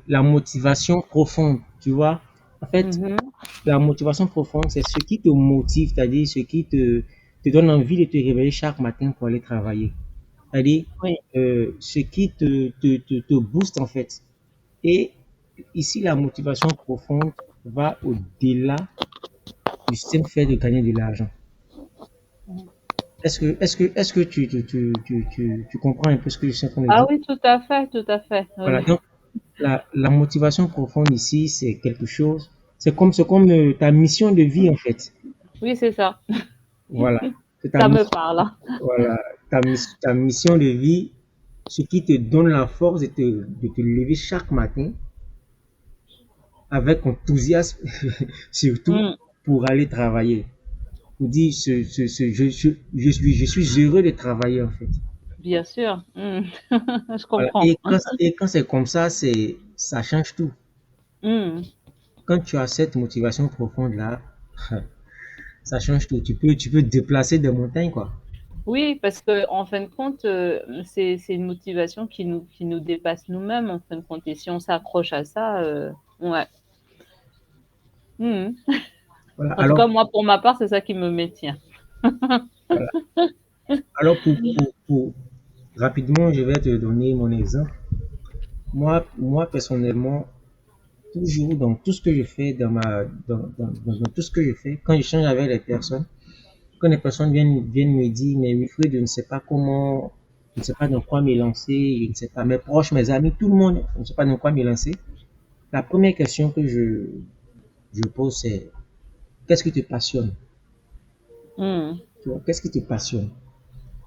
la motivation profonde, tu vois. En fait, Mhm. la motivation profonde, c'est ce qui te motive, c'est-à-dire ce qui te donne envie de te réveiller chaque matin pour aller travailler. C'est-à-dire Oui, ce qui te booste en fait. Et ici, la motivation profonde va au-delà du simple fait de gagner de l'argent. Est-ce que tu comprends un peu ce que je suis en train de ah dire? oui, tout à fait, tout à fait. Voilà, Oui, donc la motivation profonde ici, c'est quelque chose, c'est comme ta mission de vie en fait. oui, c'est ça. Voilà, c'est ta Ça me mission, parle, hein. voilà, ta mission de vie, ce qui te donne la force de te lever chaque matin avec enthousiasme, surtout Mm, pour aller travailler. Pour dire, je suis heureux de travailler en fait. bien sûr. Mm. Je Voilà. comprends. Et quand c'est comme ça, ça change tout. Mm. Quand tu as cette motivation profonde là, ça change tout. Tu peux déplacer des montagnes, quoi. Oui, parce que en fin de compte, c'est une motivation qui nous dépasse nous-mêmes, en fin de compte. Et si on s'accroche à ça, ouais. Mm. Voilà. En tout cas, Alors, moi, pour ma part, c'est ça qui me maintient. voilà. Alors rapidement, je vais te donner mon exemple. Moi personnellement, toujours dans tout ce que je fais, dans tout ce que je fais, quand j'échange avec les personnes, quand les personnes viennent me dire, mais Wilfried, je ne sais pas comment, je ne sais pas dans quoi me lancer, je ne sais pas, mes proches, mes amis, tout le monde, je ne sais pas dans quoi me lancer. La première question que je pose, c'est qu'est-ce qui te passionne? Mm. Tu vois, qu'est-ce qui te passionne?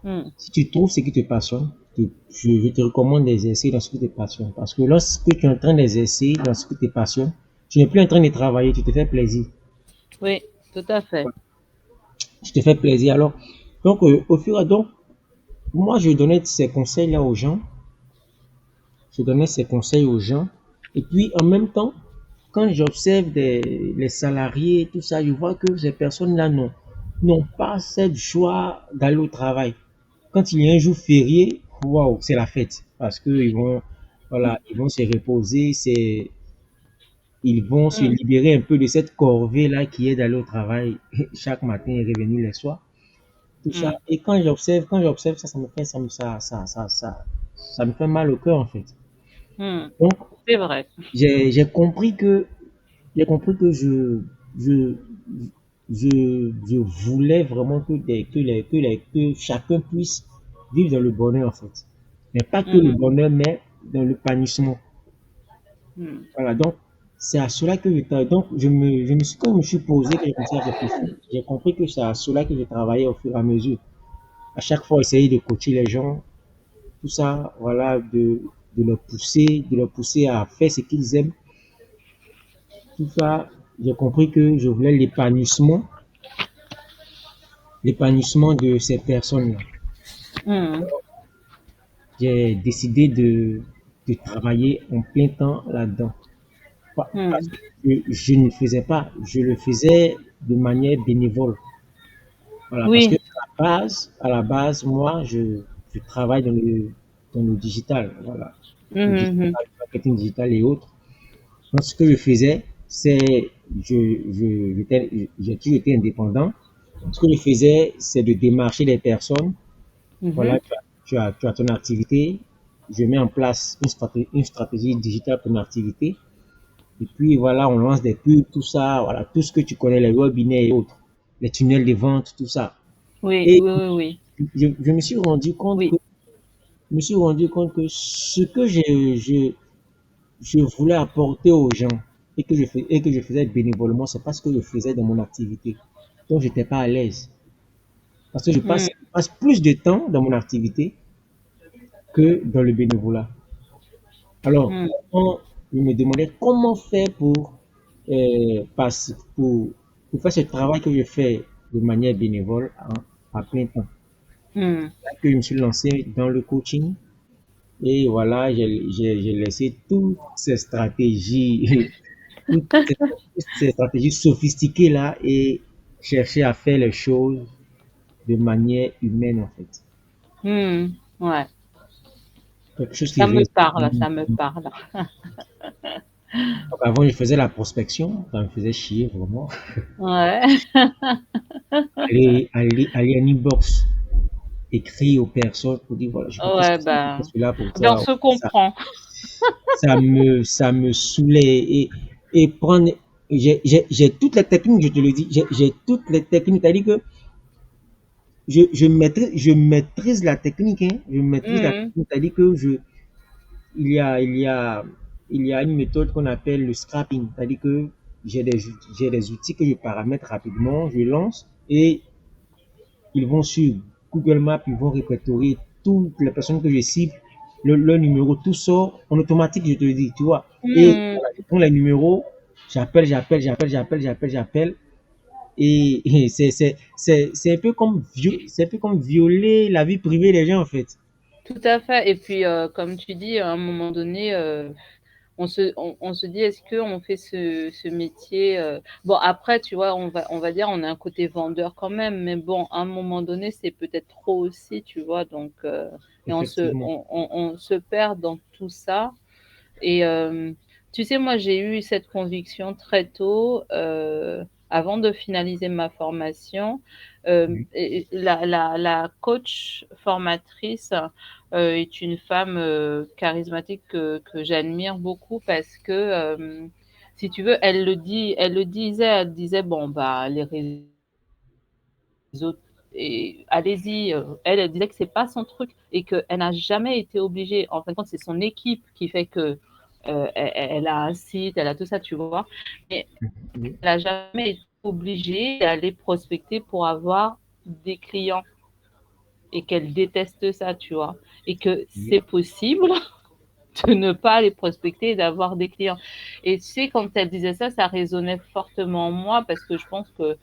Mm. Si tu trouves ce qui te passionne, je te recommande d'exercer dans ce qui te passionne. Parce que lorsque tu es en train d'exercer dans ce qui te passionne, tu n'es plus en train de travailler, tu te fais plaisir. Oui, tout à fait. Tu te fais plaisir. Alors, donc, au fur et à mesure, moi, je donnais ces conseils-là aux gens. Je donnais ces conseils aux gens. Et puis, en même temps, quand j'observe les salariés, tout ça, je vois que ces personnes-là n'ont pas cette joie d'aller au travail. Quand il y a un jour férié, waouh, c'est la fête. Parce qu'ils vont, voilà, ils vont se reposer, ils vont se Mm. libérer un peu de cette corvée-là qui est d'aller au travail chaque matin et revenir le soir. Tout ça. Mm. Et quand j'observe ça, ça me fait mal au cœur, en fait. Mm. Donc, C'est vrai. j'ai compris que je, je voulais vraiment que chacun puisse vivre dans le bonheur, en fait. Mais pas que le Mm. bonheur, mais dans le l'épanouissement. Mm. Voilà, donc c'est à cela que donc quand je me suis posé, que j'ai commencé à réfléchir, j'ai compris que c'est à cela que je travaillais au fur et à mesure. À chaque fois, essayer de coacher les gens, tout ça, voilà, de leur pousser à faire ce qu'ils aiment. Tout ça, j'ai compris que je voulais l'épanouissement de ces personnes-là. Mm. J'ai décidé de travailler en plein temps là-dedans. Parce Mm. que je ne faisais pas, je le faisais de manière bénévole. Voilà, parce que Oui. à la base, moi, je travaille dans le digital, voilà, le Mhm. digital, le marketing digital et autres. Donc, ce que je faisais, c'est, j'ai toujours été indépendant. Ce que je faisais, c'est de démarcher les personnes. Voilà, Mhm. tu as ton activité. Je mets en place une stratégie digitale pour une activité. Et puis, voilà, on lance des pubs, tout ça, voilà, tout ce que tu connais, les webinaires et autres, les tunnels de vente, tout ça. Oui, Et oui, oui, oui. je me suis rendu compte que, Oui. ce que je voulais apporter aux gens et que je faisais bénévolement, c'est parce que je faisais dans mon activité. Donc, j'étais pas à l'aise. Parce que je Mm. passe plus de temps dans mon activité que dans le bénévolat. Alors, Mm. quand je me demandais comment faire pour faire ce travail que je fais de manière bénévole à plein temps. Mm. Là que je me suis lancé dans le coaching et voilà, j'ai laissé toutes ces stratégies, toutes ces stratégies sophistiquées là et chercher à faire les choses de manière humaine en fait. Mm. Ouais. quelque chose qui Ça me résonne. parle, ça me parle. Donc, avant, je faisais la prospection, ça me faisait chier vraiment. Ouais, Aller en inbox, écrire aux personnes pour dire voilà, je propose ouais, ceci, je propose ben, cela pour ben on toi. se Ça, comprend. ça me saoulait et prendre, j'ai toutes les techniques, je te le dis, j'ai toutes les techniques, c'est-à-dire que je maîtrise la technique, hein, je maîtrise la Mhm. technique, c'est-à-dire que il y a, il y a, il y a une méthode qu'on appelle le scrapping, c'est-à-dire que j'ai des outils que je paramètre rapidement, je lance et ils vont sur Google Maps, ils vont répertorier toutes les personnes que je cible, leur numéro, tout sort en automatique, je te le dis, tu vois. Et Mhm. voilà, je prends les numéros, j'appelle, et c'est un peu comme c'est un peu comme violer la vie privée des gens, en fait. Tout à fait. Et puis, comme tu dis, à un moment donné, on se dit, est-ce qu'on fait ce métier bon, après, tu vois, on va dire, on a un côté vendeur quand même, mais bon, à un moment donné, c'est peut-être trop aussi, tu vois, donc, et Effectivement. on se perd dans tout ça. Et tu sais, moi, j'ai eu cette conviction très tôt, avant de finaliser ma formation. Oui. La coach formatrice est une femme charismatique que j'admire beaucoup parce que, si tu veux, elle disait, bon, bah, les réseaux, et allez-y. Elle disait que c'est pas son truc et qu'elle n'a jamais été obligée. En fin de compte, c'est son équipe qui fait que elle a un site, elle a tout ça, tu vois. Mais Oui. elle n'a jamais été obligée d'aller prospecter pour avoir des clients et qu'elle déteste ça, tu vois. Et que Oui. c'est possible de ne pas aller prospecter et d'avoir des clients. Et tu sais, quand elle disait ça, ça résonnait fortement en moi parce que je pense que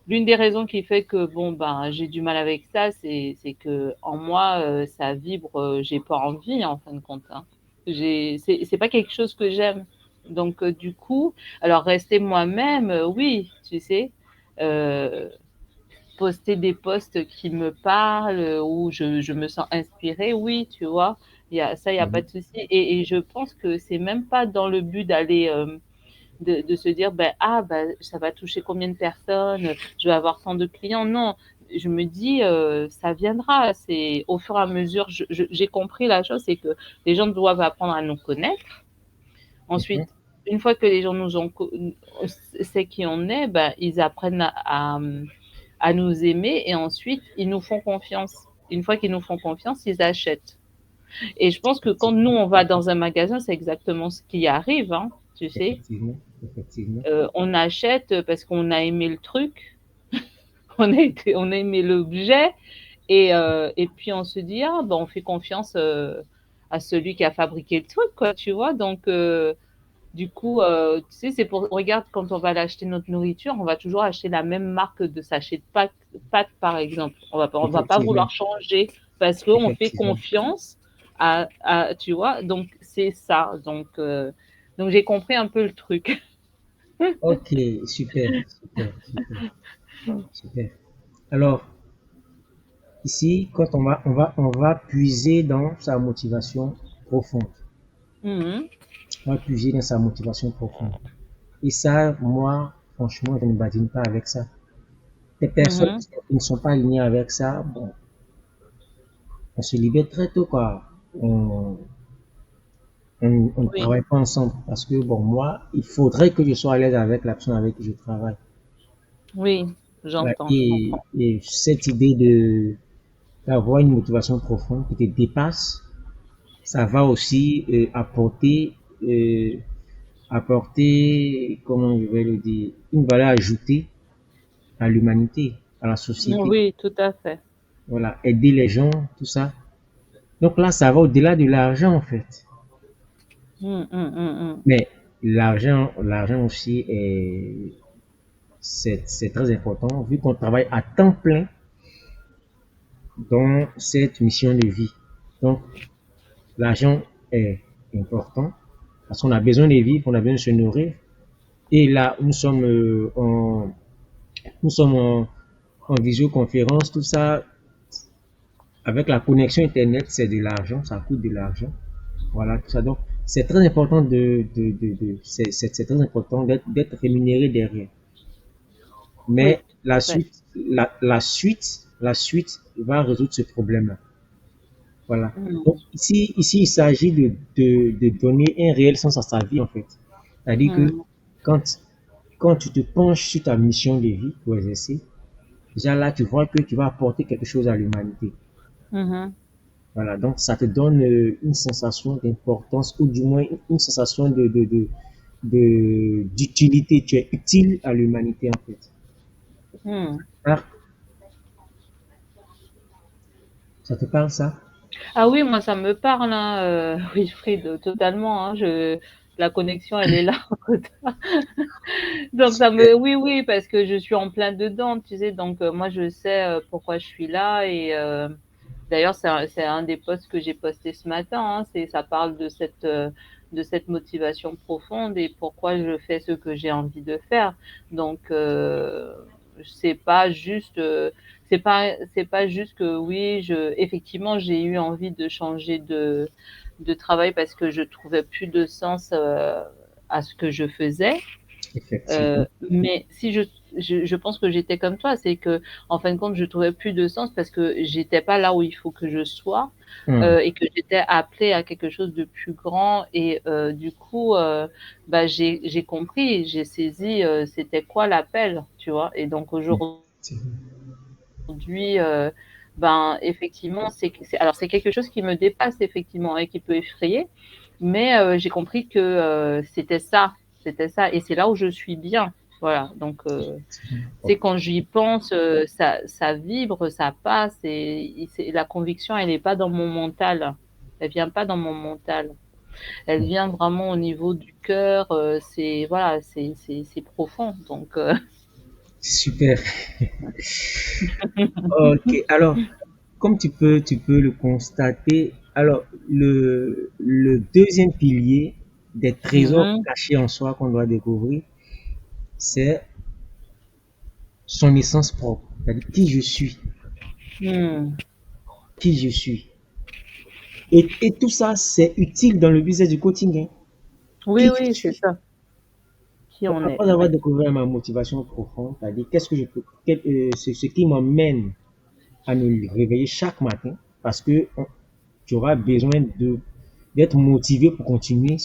l'une des raisons qui fait que bon ben j'ai du mal avec ça, c'est que en moi ça vibre, j'ai pas envie en fin de compte. Hein. C'est pas quelque chose que j'aime. Donc du coup, alors rester moi-même, oui, tu sais, euh, poster des posts qui me parlent où je me sens inspirée, oui, tu vois, il y a pas Mhm. de souci. Et je pense que c'est même pas dans le but d'aller de se dire ben, ah ben, ça va toucher combien de personnes, je vais avoir tant de clients. Non, je me dis ça viendra. C'est au fur et à mesure. J'ai compris la chose, c'est que les gens doivent apprendre à nous connaître. Mhm. Ensuite, une fois que les gens nous ont c'est qui on est, ben, ils apprennent à nous aimer et ensuite ils nous font confiance. Une fois qu'ils nous font confiance, ils achètent. Et je pense que quand nous Effectivement. on va dans un magasin, c'est exactement ce qui arrive, hein, tu sais. Effectivement. Effectivement. On achète parce qu'on a aimé le truc, on a aimé l'objet, et puis on se dit, ah, ben, on fait confiance à celui qui a fabriqué le truc, quoi, tu vois. Donc, du coup, tu sais, c'est pour, regarde, quand on va acheter notre nourriture, on va toujours acheter la même marque de sachet de pâtes, par exemple. On va pas Effectivement. vouloir changer parce qu'on fait Effectivement. confiance tu vois, donc c'est ça. Donc j'ai compris un peu le truc. Ok, super, super, super, super. Alors, ici, quand on va puiser dans sa motivation profonde. Mhm. On va puiser dans sa motivation profonde. Et ça, moi, franchement, je ne badine pas avec ça. Les personnes Mhm. qui ne sont pas alignées avec ça, bon, on se libère très tôt, quoi. On, on ne Oui, travaille pas ensemble parce que, bon, moi, il faudrait que je sois à l'aise avec la personne avec qui je travaille. oui, Ouais, j'entends, je comprends. et cette idée de d'avoir une motivation profonde qui te dépasse, ça va aussi euh, apporter, comment je vais le dire, une valeur ajoutée à l'humanité, à la société. Oui, tout à fait. Voilà, aider les gens, tout ça. Donc là, ça va au-delà de l'argent, en fait. Mm, mm, mm, mm. Mais l'argent aussi c'est très important vu qu'on travaille à temps plein dans cette mission de vie. Donc, l'argent est important parce qu'on a besoin de vivre, on a besoin de se nourrir. Et là, nous sommes en visioconférence, tout ça, avec la connexion Internet, c'est de l'argent, ça coûte de l'argent. Voilà, tout ça. Donc, c'est très important c'est très important d'être rémunéré derrière. Oui, Mais tout à fait. la suite va résoudre ce problème-là. Voilà. Donc, Mm. ici, il s'agit de donner un réel sens à sa vie, en fait. C'est-à-dire que Mm. quand, quand tu te penches sur ta mission de vie pour exercer, déjà là, tu vois que tu vas apporter quelque chose à l'humanité. Mhm. Voilà. Donc, ça te donne une sensation d'importance ou du moins une sensation d'utilité. Tu es utile à l'humanité, en fait. Mm. Ah, ça te parle, ça? Ah oui, moi ça me parle, hein, Wilfried, totalement. Hein, la connexion, elle est là. Donc Super. oui, oui, parce que je suis en plein dedans, tu sais. Donc moi je sais pourquoi je suis là et d'ailleurs c'est un des posts que j'ai posté ce matin. Hein, ça parle de cette motivation profonde et pourquoi je fais ce que j'ai envie de faire. Donc c'est pas juste c'est pas juste que oui, effectivement j'ai eu envie de changer de travail parce que je trouvais plus de sens à ce que je faisais. Effectivement. Mais si je pense que j'étais comme toi, c'est que en fin de compte, je trouvais plus de sens parce que j'étais pas là où il faut que je sois Hum, et que j'étais appelée à quelque chose de plus grand. Et du coup, bah, j'ai compris, j'ai saisi c'était quoi l'appel, tu vois. Et donc effectivement. aujourd'hui, ben effectivement, alors c'est quelque chose qui me dépasse effectivement et qui peut effrayer, mais j'ai compris que c'était ça, et c'est là où je suis bien. Voilà, donc Ok. c'est quand j'y pense, ça vibre, ça passe, et la conviction, elle n'est pas dans mon mental, elle vient pas dans mon mental, elle vient vraiment au niveau du cœur. C'est voilà, c'est profond, donc Super. Ok. Alors, comme tu peux le constater, alors le deuxième pilier des trésors mhm, cachés en soi qu'on doit découvrir, c'est son essence propre. C'est-à-dire qui je suis, mhm. qui je suis. Et tout ça, c'est utile dans le business du coaching, hein. Oui, Qui je oui, c'est suis. ça, qui Donc, on est, après avoir ouais. découvert ma motivation profonde, c'est-à-dire qu'est-ce que je peux, c'est ce qui m'emmène à me réveiller chaque matin, parce que tu auras besoin d'être motivé pour continuer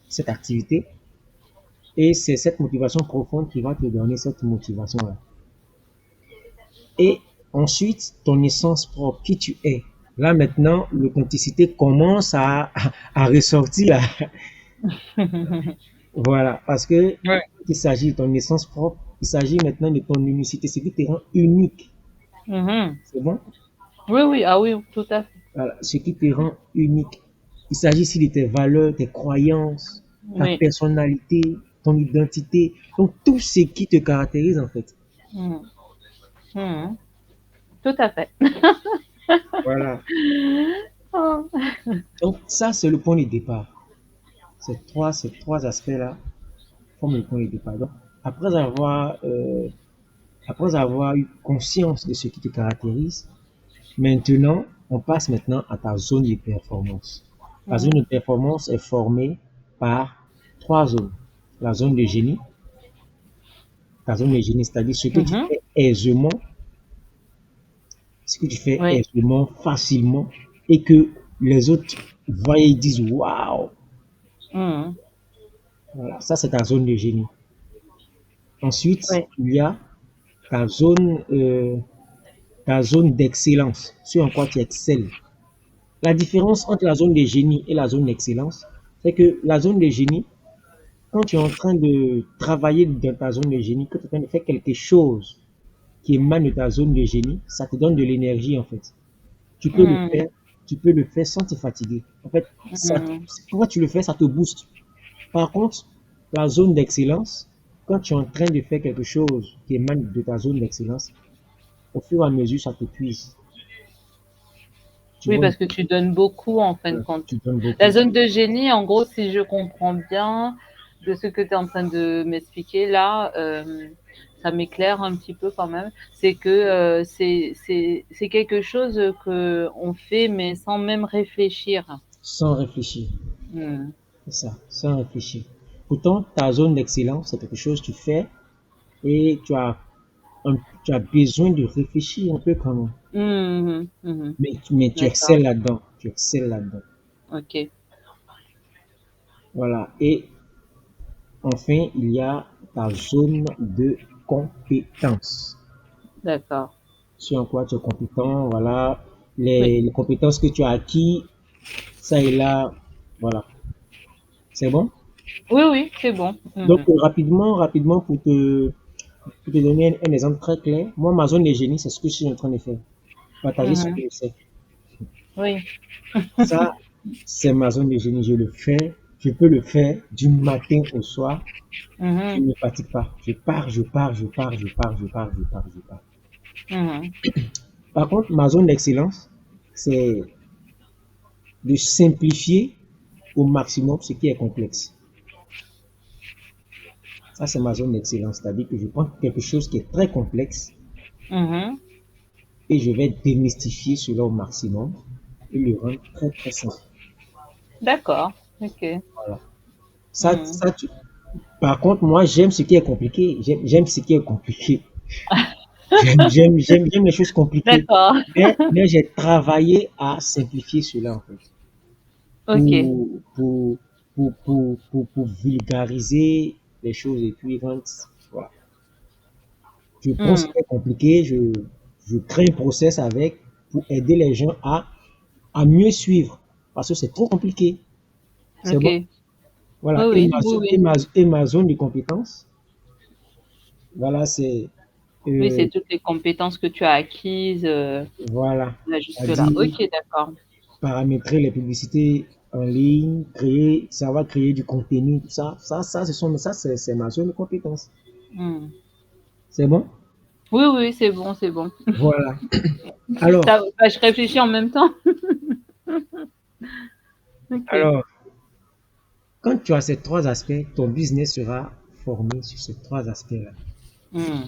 cette activité. Et c'est cette motivation profonde qui va te donner cette motivation-là. Et ensuite, ton essence propre, qui tu es. Là maintenant, l'authenticité commence à ressortir. Voilà, parce que Ouais. il s'agit de ton essence propre, il s'agit maintenant de ton unicité, ce qui te rend unique. Mhm. C'est bon? Oui, oui, ah oui, tout à fait. Voilà, ce qui te rend unique. Il s'agit ici de tes valeurs, tes croyances, ta Oui. personnalité, ton identité. Donc tout ce qui te caractérise en fait. Mhm. Mhm. Tout à fait. Voilà. Oh. Donc ça, c'est le point de départ. Ces trois aspects-là forment le point de départ. Donc, après avoir eu conscience de ce qui te caractérise, maintenant, on passe maintenant à ta zone de performance. La zone Mhm. de performance est formée par trois zones. La zone de génie, ta zone de génie, c'est-à-dire Mhm. ce que tu fais Oui. aisément, facilement, et que les autres voient et disent waouh. Mhm. Voilà, ça c'est ta zone de génie. Ensuite, Oui. il y a ta zone d'excellence, ce en quoi tu excelles. La différence entre la zone de génie et la zone d'excellence, c'est que la zone de génie, quand tu es en train de travailler dans ta zone de génie, quand tu es en train de faire quelque chose qui émane de ta zone de génie, ça te donne de l'énergie en fait. Tu peux le Mhm. faire, tu peux le faire sans te fatiguer. En fait, Mhm. pourquoi tu le fais, ça te booste. Par contre, la zone d'excellence, quand tu es en train de faire quelque chose qui émane de ta zone d'excellence, au fur et à mesure, ça t'épuise. Tu Oui, vois, parce que tu donnes beaucoup en fin de compte. tu donnes La beaucoup. zone de génie, en gros, si je comprends bien de ce que tu es en train de m'expliquer là, ça m'éclaire un petit peu quand même. C'est que c'est quelque chose que on fait, mais sans même réfléchir. sans réfléchir. Hmm. C'est ça, sans réfléchir. Pourtant, ta zone d'excellence, c'est quelque chose que tu fais et tu as besoin de réfléchir un peu quand même. Mhm, mhm. Mais tu D'accord. excelles là-dedans. Tu excelles là-dedans. Ok. Voilà. Et enfin, il y a ta zone de compétence. D'accord. Sur quoi tu es compétent, voilà. Oui. Les compétences que tu as acquis, ça et là, voilà. C'est bon? Oui, oui, c'est bon. Donc, Mhm. rapidement, pour te donner un exemple très clair, moi, ma zone de génie, c'est ce que je suis en train de faire. Partager ce que Mhm. je sais. Oui. Ça, c'est ma zone de génie. Je le fais. Je peux le faire du matin au soir. Je Mhm. ne me fatigue pas. Je pars, je pars, je pars, je pars, je pars, je pars, je pars. Mhm. Par contre, ma zone d'excellence, c'est de simplifier au maximum ce qui est complexe. Ça, c'est ma zone d'excellence. C'est-à-dire que je prends quelque chose qui est très complexe Mhm. et je vais démystifier cela au maximum et le rendre très, très simple. D'accord. Ok. Voilà. Ça, Mhm. ça, tu- Par contre, moi, j'aime ce qui est compliqué. J'aime ce qui est compliqué. J'aime les choses compliquées. D'accord. Mais j'ai travaillé à simplifier cela, en fait, Ok. pour, pour, pour vulgariser les choses et puis voilà. Je prends ce Mhm. qui est compliqué, je crée un process avec pour aider les gens à mieux suivre parce que c'est trop compliqué. C'est Ok. bon? Oui, Voilà. oui, oui, oui. Et ma zone de compétence, voilà, c'est, Oui, euh, c'est toutes les compétences que tu as acquises voilà. là jusque-là. C'est-à-dire, Ok, d'accord. paramétrer les publicités en ligne, savoir créer du contenu, tout ça. C'est ma zone de compétence. Mhm. C'est bon? Oui, oui, c'est bon, c'est bon. Voilà. Alors, Ça, bah, je réfléchis en même temps. Ok. alors, quand tu as ces trois aspects, ton business sera formé sur ces trois aspects-là. Hmm.